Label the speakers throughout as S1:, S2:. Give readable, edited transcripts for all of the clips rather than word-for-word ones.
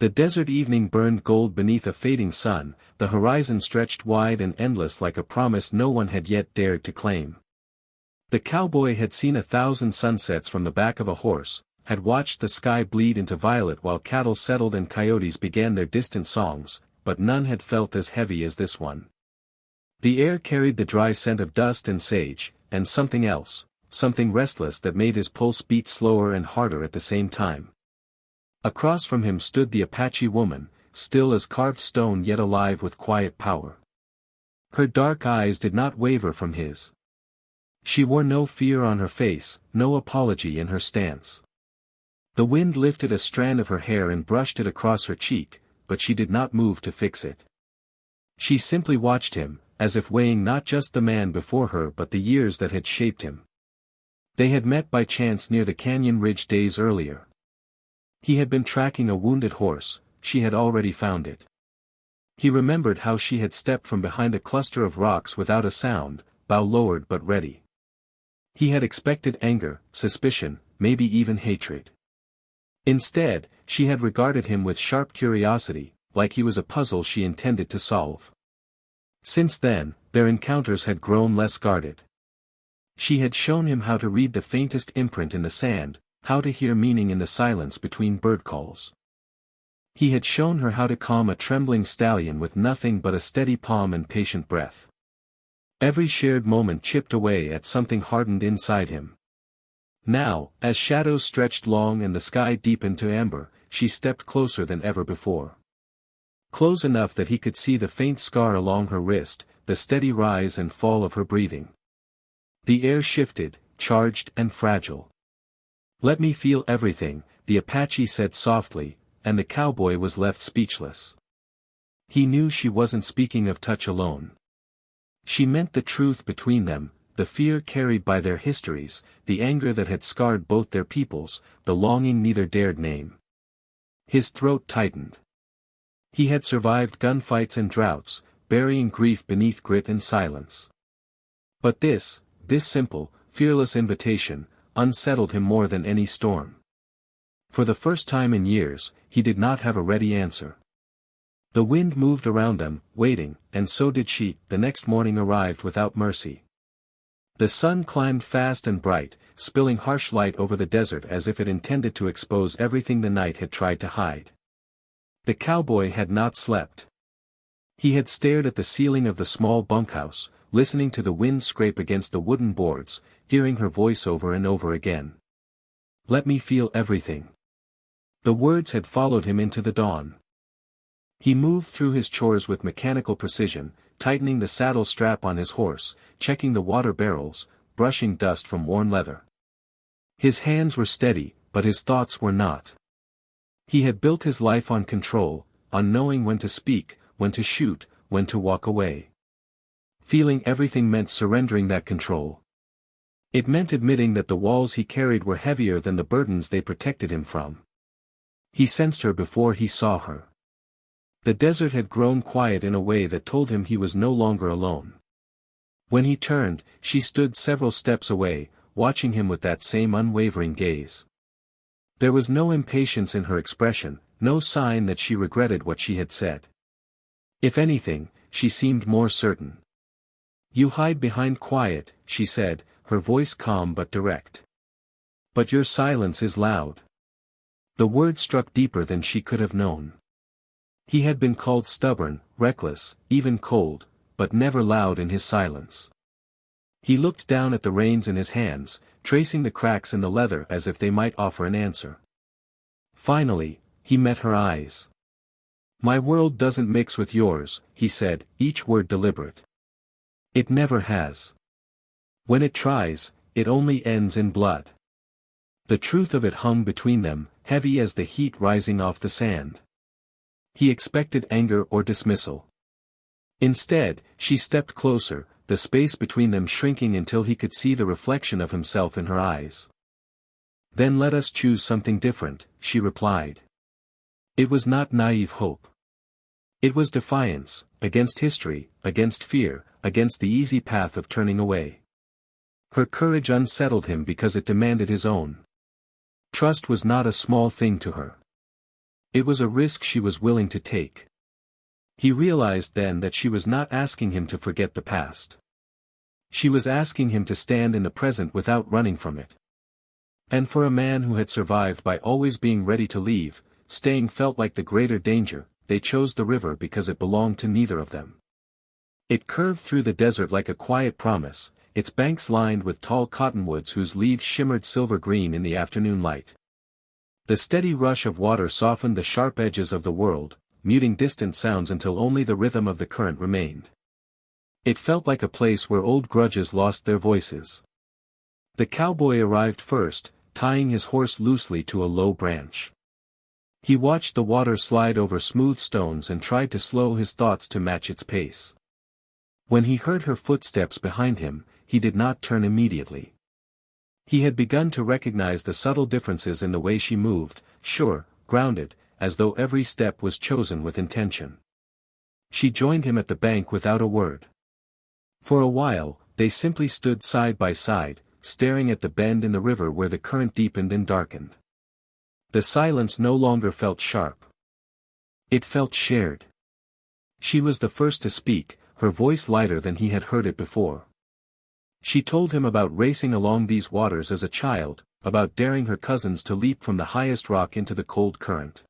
S1: The desert evening burned gold beneath a fading sun, the horizon stretched wide and endless like a promise no one had yet dared to claim. The cowboy had seen 1,000 sunsets from the back of a horse, had watched the sky bleed into violet while cattle settled and coyotes began their distant songs, but none had felt as heavy as this one. The air carried the dry scent of dust and sage, and something else, something restless that made his pulse beat slower and harder at the same time. Across from him stood the Apache woman, still as carved stone yet alive with quiet power. Her dark eyes did not waver from his. She wore no fear on her face, no apology in her stance. The wind lifted a strand of her hair and brushed it across her cheek, but she did not move to fix it. She simply watched him, as if weighing not just the man before her but the years that had shaped him. They had met by chance near the canyon ridge days earlier. He had been tracking a wounded horse, she had already found it. He remembered how she had stepped from behind a cluster of rocks without a sound, bow lowered but ready. He had expected anger, suspicion, maybe even hatred. Instead, she had regarded him with sharp curiosity, like he was a puzzle she intended to solve. Since then, their encounters had grown less guarded. She had shown him how to read the faintest imprint in the sand, how to hear meaning in the silence between bird calls. He had shown her how to calm a trembling stallion with nothing but a steady palm and patient breath. Every shared moment chipped away at something hardened inside him. Now, as shadows stretched long and the sky deepened to amber, she stepped closer than ever before. Close enough that he could see the faint scar along her wrist, the steady rise and fall of her breathing. The air shifted, charged and fragile. "Let me feel everything," the Apache said softly, and the cowboy was left speechless. He knew she wasn't speaking of touch alone. She meant the truth between them, the fear carried by their histories, the anger that had scarred both their peoples, the longing neither dared name. His throat tightened. He had survived gunfights and droughts, burying grief beneath grit and silence. But this simple, fearless invitation, unsettled him more than any storm. For the first time in years, he did not have a ready answer. The wind moved around them, waiting, and so did she. The next morning arrived without mercy. The sun climbed fast and bright, spilling harsh light over the desert as if it intended to expose everything the night had tried to hide. The cowboy had not slept. He had stared at the ceiling of the small bunkhouse, listening to the wind scrape against the wooden boards, hearing her voice over and over again. "Let me feel everything." The words had followed him into the dawn. He moved through his chores with mechanical precision, tightening the saddle strap on his horse, checking the water barrels, brushing dust from worn leather. His hands were steady, but his thoughts were not. He had built his life on control, on knowing when to speak, when to shoot, when to walk away. Feeling everything meant surrendering that control. It meant admitting that the walls he carried were heavier than the burdens they protected him from. He sensed her before he saw her. The desert had grown quiet in a way that told him he was no longer alone. When he turned, she stood several steps away, watching him with that same unwavering gaze. There was no impatience in her expression, no sign that she regretted what she had said. If anything, she seemed more certain. "You hide behind quiet," she said, her voice calm but direct. "But your silence is loud." The word struck deeper than she could have known. He had been called stubborn, reckless, even cold, but never loud in his silence. He looked down at the reins in his hands, tracing the cracks in the leather as if they might offer an answer. Finally, he met her eyes. "My world doesn't mix with yours," he said, each word deliberate. "It never has. When it tries, it only ends in blood." The truth of it hung between them, heavy as the heat rising off the sand. He expected anger or dismissal. Instead, she stepped closer, the space between them shrinking until he could see the reflection of himself in her eyes. "Then let us choose something different," she replied. It was not naive hope. It was defiance, against history, against fear, against the easy path of turning away. Her courage unsettled him because it demanded his own. Trust was not a small thing to her. It was a risk she was willing to take. He realized then that she was not asking him to forget the past. She was asking him to stand in the present without running from it. And for a man who had survived by always being ready to leave, staying felt like the greater danger. They chose the river because it belonged to neither of them. It curved through the desert like a quiet promise, its banks lined with tall cottonwoods whose leaves shimmered silver green in the afternoon light. The steady rush of water softened the sharp edges of the world, muting distant sounds until only the rhythm of the current remained. It felt like a place where old grudges lost their voices. The cowboy arrived first, tying his horse loosely to a low branch. He watched the water slide over smooth stones and tried to slow his thoughts to match its pace. When he heard her footsteps behind him, he did not turn immediately. He had begun to recognize the subtle differences in the way she moved, sure, grounded, as though every step was chosen with intention. She joined him at the bank without a word. For a while, they simply stood side by side, staring at the bend in the river where the current deepened and darkened. The silence no longer felt sharp. It felt shared. She was the first to speak, her voice lighter than he had heard it before. She told him about racing along these waters as a child, about daring her cousins to leap from the highest rock into the cold current.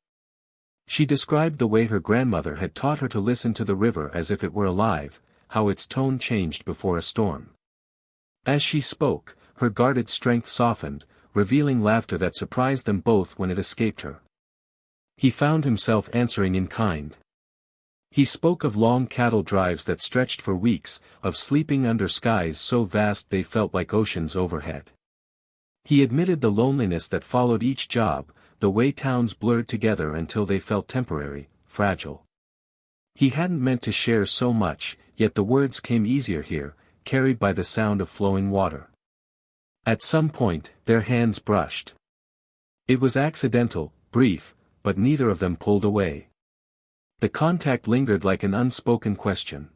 S1: She described the way her grandmother had taught her to listen to the river as if it were alive, how its tone changed before a storm. As she spoke, her guarded strength softened, revealing laughter that surprised them both when it escaped her. He found himself answering in kind. He spoke of long cattle drives that stretched for weeks, of sleeping under skies so vast they felt like oceans overhead. He admitted the loneliness that followed each job, the way towns blurred together until they felt temporary, fragile. He hadn't meant to share so much, yet the words came easier here, carried by the sound of flowing water. At some point, their hands brushed. It was accidental, brief, but neither of them pulled away. The contact lingered like an unspoken question.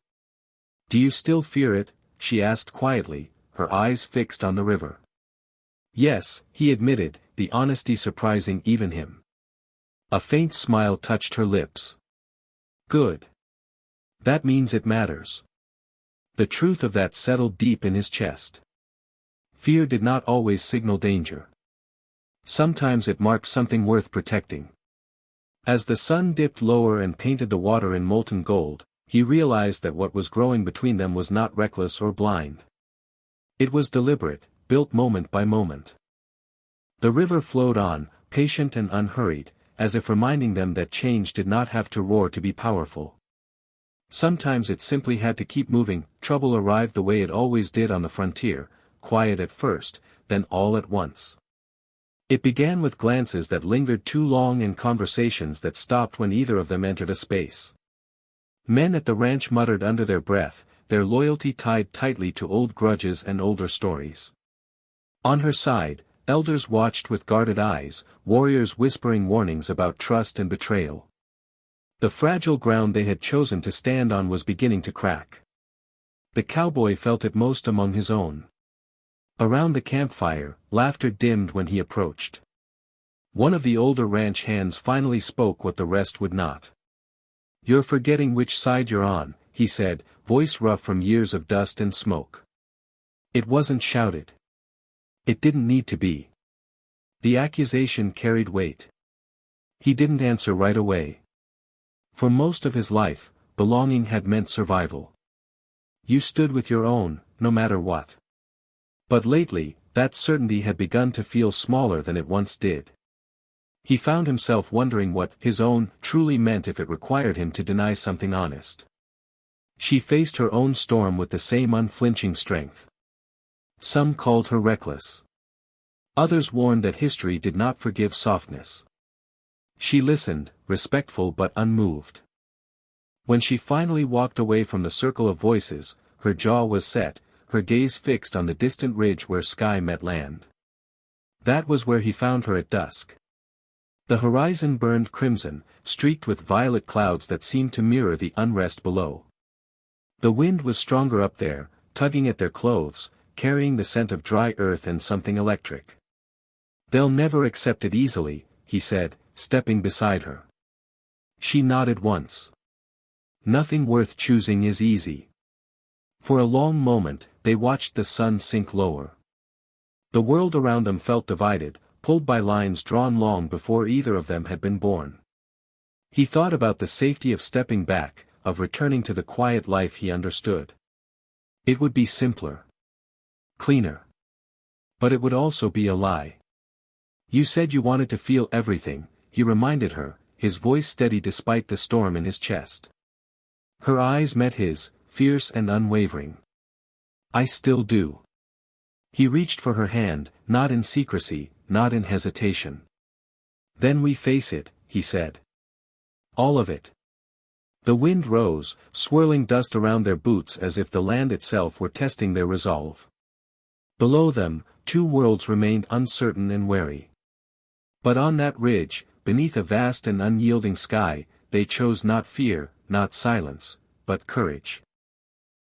S1: "Do you still fear it?" she asked quietly, her eyes fixed on the river. "Yes," he admitted, the honesty surprising even him. A faint smile touched her lips. "Good. That means it matters." The truth of that settled deep in his chest. Fear did not always signal danger. Sometimes it marked something worth protecting. As the sun dipped lower and painted the water in molten gold, he realized that what was growing between them was not reckless or blind. It was deliberate, built moment by moment. The river flowed on, patient and unhurried, as if reminding them that change did not have to roar to be powerful. Sometimes it simply had to keep moving. Trouble arrived the way it always did on the frontier, quiet at first, then all at once. It began with glances that lingered too long and conversations that stopped when either of them entered a space. Men at the ranch muttered under their breath, their loyalty tied tightly to old grudges and older stories. On her side, elders watched with guarded eyes, warriors whispering warnings about trust and betrayal. The fragile ground they had chosen to stand on was beginning to crack. The cowboy felt it most among his own. Around the campfire, laughter dimmed when he approached. One of the older ranch hands finally spoke what the rest would not. "You're forgetting which side you're on," he said, voice rough from years of dust and smoke. It wasn't shouted. It didn't need to be. The accusation carried weight. He didn't answer right away. For most of his life, belonging had meant survival. You stood with your own, no matter what. But lately, that certainty had begun to feel smaller than it once did. He found himself wondering what his own truly meant if it required him to deny something honest. She faced her own storm with the same unflinching strength. Some called her reckless. Others warned that history did not forgive softness. She listened, respectful but unmoved. When she finally walked away from the circle of voices, her jaw was set, her gaze fixed on the distant ridge where sky met land. That was where he found her at dusk. The horizon burned crimson, streaked with violet clouds that seemed to mirror the unrest below. The wind was stronger up there, tugging at their clothes, carrying the scent of dry earth and something electric. "They'll never accept it easily," he said, stepping beside her. She nodded once. Nothing worth choosing is easy. For a long moment, they watched the sun sink lower. The world around them felt divided, pulled by lines drawn long before either of them had been born. He thought about the safety of stepping back, of returning to the quiet life he understood. It would be simpler. Cleaner. But it would also be a lie. You said you wanted to feel everything, he reminded her, his voice steady despite the storm in his chest. Her eyes met his, fierce and unwavering. I still do. He reached for her hand, not in secrecy, not in hesitation. Then we face it, he said. All of it. The wind rose, swirling dust around their boots as if the land itself were testing their resolve. Below them, two worlds remained uncertain and wary. But on that ridge, beneath a vast and unyielding sky, they chose not fear, not silence, but courage.